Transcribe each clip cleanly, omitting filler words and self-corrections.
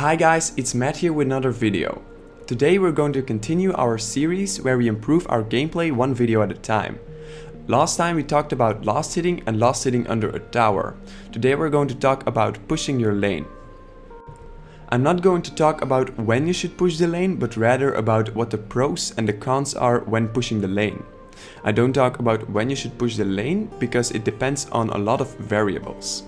Hi guys, it's Matt here with another video. Today we're going to continue our series where we improve our gameplay one video at a time. Last time we talked about last hitting and last hitting under a tower. Today we're going to talk about pushing your lane. I'm not going to talk about when you should push the lane, but rather about what the pros and the cons are when pushing the lane. I don't talk about when you should push the lane because it depends on a lot of variables.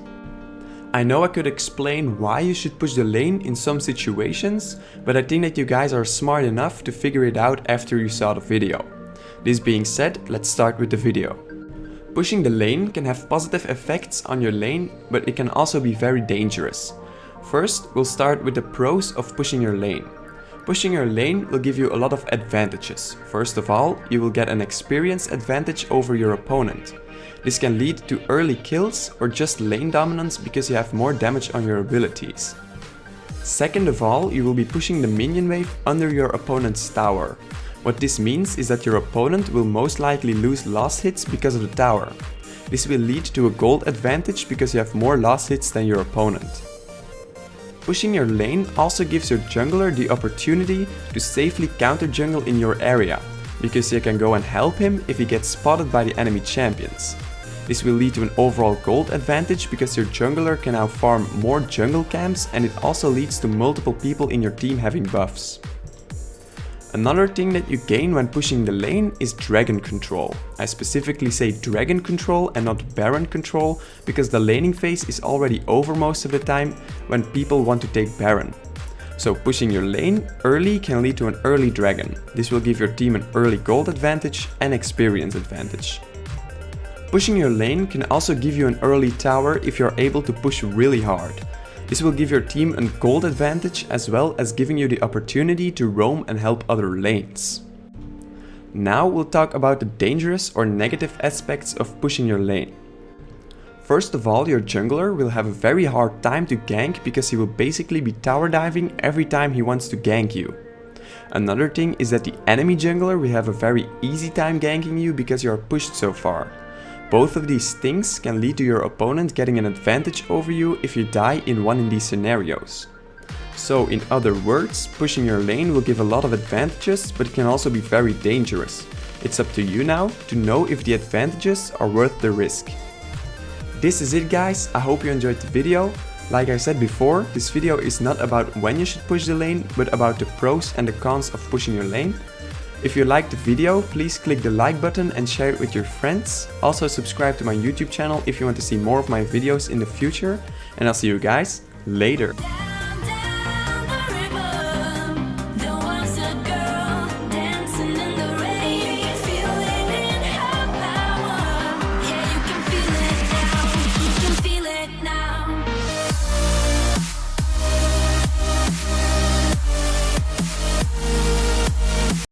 I know I could explain why you should push the lane in some situations, but I think that you guys are smart enough to figure it out after you saw the video. This being said, let's start with the video. Pushing the lane can have positive effects on your lane, but it can also be very dangerous. First, we'll start with the pros of pushing your lane. Pushing your lane will give you a lot of advantages. First of all, you will get an experience advantage over your opponent. This can lead to early kills or just lane dominance because you have more damage on your abilities. Second of all, you will be pushing the minion wave under your opponent's tower. What this means is that your opponent will most likely lose last hits because of the tower. This will lead to a gold advantage because you have more last hits than your opponent. Pushing your lane also gives your jungler the opportunity to safely counter jungle in your area, because you can go and help him if he gets spotted by the enemy champions. This will lead to an overall gold advantage because your jungler can now farm more jungle camps, and it also leads to multiple people in your team having buffs. Another thing that you gain when pushing the lane is dragon control. I specifically say dragon control and not baron control because the laning phase is already over most of the time when people want to take baron. So pushing your lane early can lead to an early dragon. This will give your team an early gold advantage and experience advantage. Pushing your lane can also give you an early tower if you're able to push really hard. This will give your team a gold advantage as well as giving you the opportunity to roam and help other lanes. Now we'll talk about the dangerous or negative aspects of pushing your lane. First of all, your jungler will have a very hard time to gank because he will basically be tower diving every time he wants to gank you. Another thing is that the enemy jungler will have a very easy time ganking you because you are pushed so far. Both of these things can lead to your opponent getting an advantage over you if you die in one of these scenarios. So in other words, pushing your lane will give a lot of advantages, but it can also be very dangerous. It's up to you now to know if the advantages are worth the risk. This is it guys, I hope you enjoyed the video. Like I said before, this video is not about when you should push the lane, but about the pros and the cons of pushing your lane. If you liked the video, please click the like button and share it with your friends. Also subscribe to my YouTube channel if you want to see more of my videos in the future. And I'll see you guys later.